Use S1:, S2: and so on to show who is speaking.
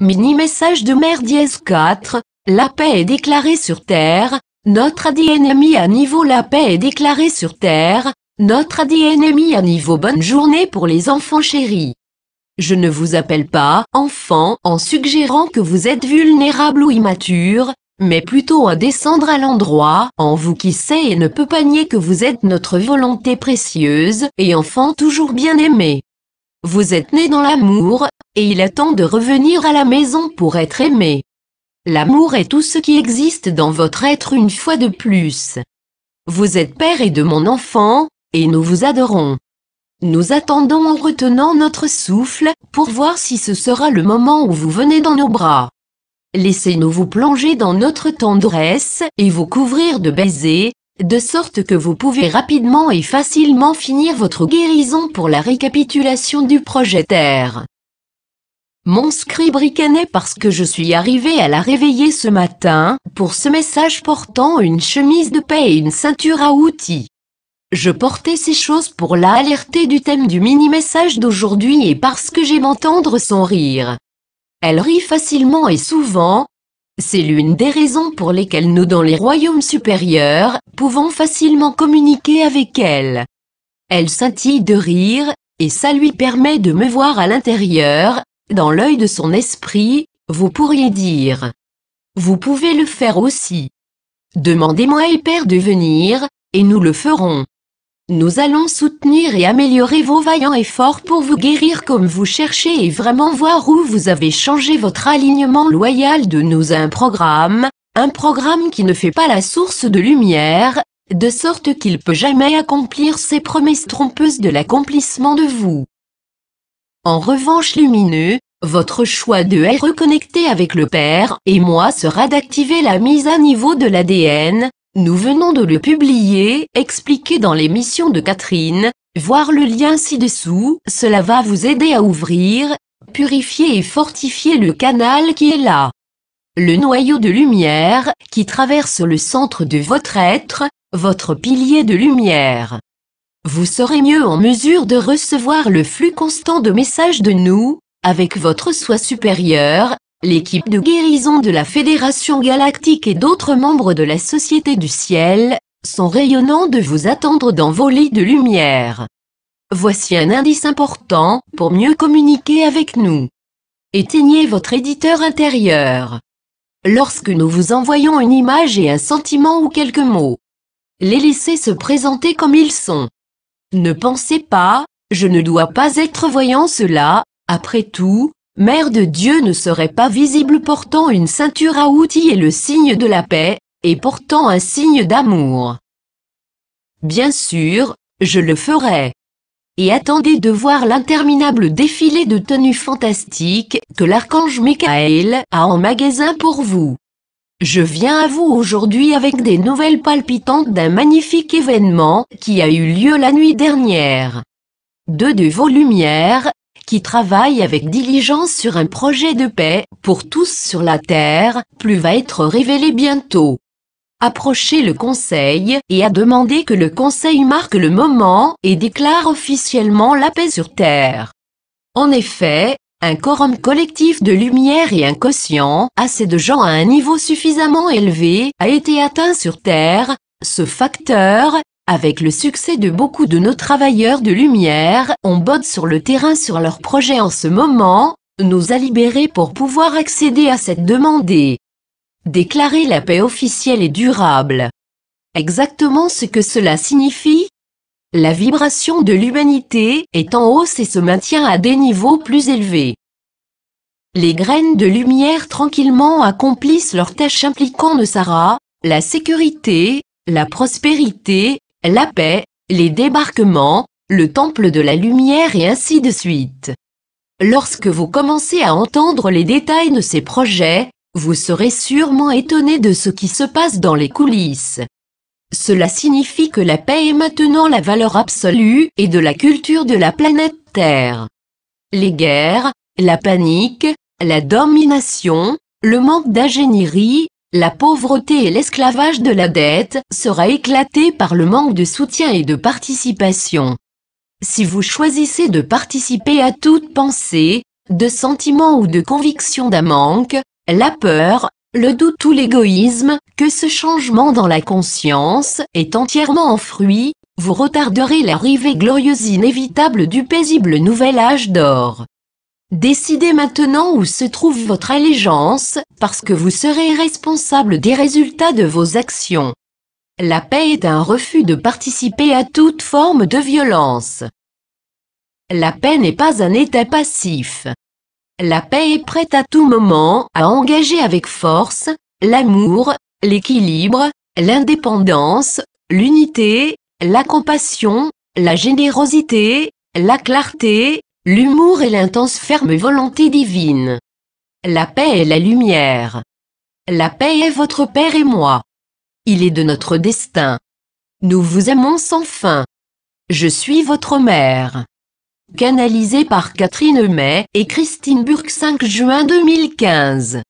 S1: Mini-message de Mère Dièse 4, la paix est déclarée sur Terre, notre ADN est mis à niveau. La paix est déclarée sur Terre, notre ADN est mis à niveau. Bonne journée pour les enfants chéris. Je ne vous appelle pas enfant en suggérant que vous êtes vulnérable ou immature, mais plutôt à descendre à l'endroit en vous qui sait et ne peut pas nier que vous êtes notre volonté précieuse et enfant toujours bien aimé. Vous êtes né dans l'amour, et il est temps de revenir à la maison pour être aimé. L'amour est tout ce qui existe dans votre être une fois de plus. Vous êtes père et de mon enfant, et nous vous adorons. Nous attendons en retenant notre souffle, pour voir si ce sera le moment où vous venez dans nos bras. Laissez-nous vous plonger dans notre tendresse, et vous couvrir de baisers, de sorte que vous pouvez rapidement et facilement finir votre guérison pour la récapitulation du projet Terre. Mon scribe ricanait parce que je suis arrivé à la réveiller ce matin, pour ce message portant une chemise de paix et une ceinture à outils. Je portais ces choses pour la alerter du thème du mini-message d'aujourd'hui et parce que j'aime entendre son rire. Elle rit facilement et souvent. C'est l'une des raisons pour lesquelles nous dans les royaumes supérieurs, pouvons facilement communiquer avec elle. Elle scintille de rire, et ça lui permet de me voir à l'intérieur, dans l'œil de son esprit, vous pourriez dire. Vous pouvez le faire aussi. Demandez-moi et Père de venir, et nous le ferons. Nous allons soutenir et améliorer vos vaillants efforts pour vous guérir comme vous cherchez et vraiment voir où vous avez changé votre alignement loyal de nous à un programme qui ne fait pas la source de lumière, de sorte qu'il peut jamais accomplir ses promesses trompeuses de l'accomplissement de vous. En revanche lumineux, votre choix de est reconnecté avec le Père et moi sera d'activer la mise à niveau de l'ADN. Nous venons de le publier, expliqué dans l'émission de Catherine, voir le lien ci-dessous, cela va vous aider à ouvrir, purifier et fortifier le canal qui est là. Le noyau de lumière, qui traverse le centre de votre être, votre pilier de lumière. Vous serez mieux en mesure de recevoir le flux constant de messages de nous, avec votre soi supérieur, l'équipe de guérison de la Fédération Galactique et d'autres membres de la Société du Ciel, sont rayonnants de vous attendre dans vos lits de lumière. Voici un indice important, pour mieux communiquer avec nous. Éteignez votre éditeur intérieur. Lorsque nous vous envoyons une image et un sentiment ou quelques mots, les laissez se présenter comme ils sont. Ne pensez pas, je ne dois pas être voyant cela, après tout, Mère de Dieu ne serait pas visible portant une ceinture à outils et le signe de la paix, et portant un signe d'amour. Bien sûr, je le ferai. Et attendez de voir l'interminable défilé de tenues fantastiques que l'archange Michael a en magasin pour vous. Je viens à vous aujourd'hui avec des nouvelles palpitantes d'un magnifique événement qui a eu lieu la nuit dernière. Deux de vos lumières, qui travaille avec diligence sur un projet de paix pour tous sur la Terre, plus va être révélé bientôt. Approchez le Conseil et a demandé que le Conseil marque le moment et déclare officiellement la paix sur Terre. En effet, un quorum collectif de lumière et un quotient, assez de gens à un niveau suffisamment élevé, a été atteint sur Terre. Ce facteur, avec le succès de beaucoup de nos travailleurs de lumière, on botte sur le terrain sur leur projet en ce moment, nous a libérés pour pouvoir accéder à cette demandée. Déclarer la paix officielle et durable. Exactement ce que cela signifie. La vibration de l'humanité est en hausse et se maintient à des niveaux plus élevés. Les graines de lumière tranquillement accomplissent leurs tâches impliquant Nosara, la sécurité, la prospérité, la paix, les débarquements, le temple de la lumière et ainsi de suite. Lorsque vous commencez à entendre les détails de ces projets, vous serez sûrement étonné de ce qui se passe dans les coulisses. Cela signifie que la paix est maintenant la valeur absolue et de la culture de la planète Terre. Les guerres, la panique, la domination, le manque d'ingénierie, la pauvreté et l'esclavage de la dette sera éclaté par le manque de soutien et de participation. Si vous choisissez de participer à toute pensée, de sentiment ou de conviction d'un manque, la peur, le doute ou l'égoïsme, que ce changement dans la conscience est entièrement enfoui, vous retarderez l'arrivée glorieuse inévitable du paisible nouvel âge d'or. Décidez maintenant où se trouve votre allégeance, parce que vous serez responsable des résultats de vos actions. La paix est un refus de participer à toute forme de violence. La paix n'est pas un état passif. La paix est prête à tout moment à engager avec force l'amour, l'équilibre, l'indépendance, l'unité, la compassion, la générosité, la clarté, l'humour et l'intense ferme volonté divine. La paix est la lumière. La paix est votre Père et moi. Il est de notre destin. Nous vous aimons sans fin. Je suis votre mère. Canalisé par Catherine May et Christine Burke 5 juin 2015.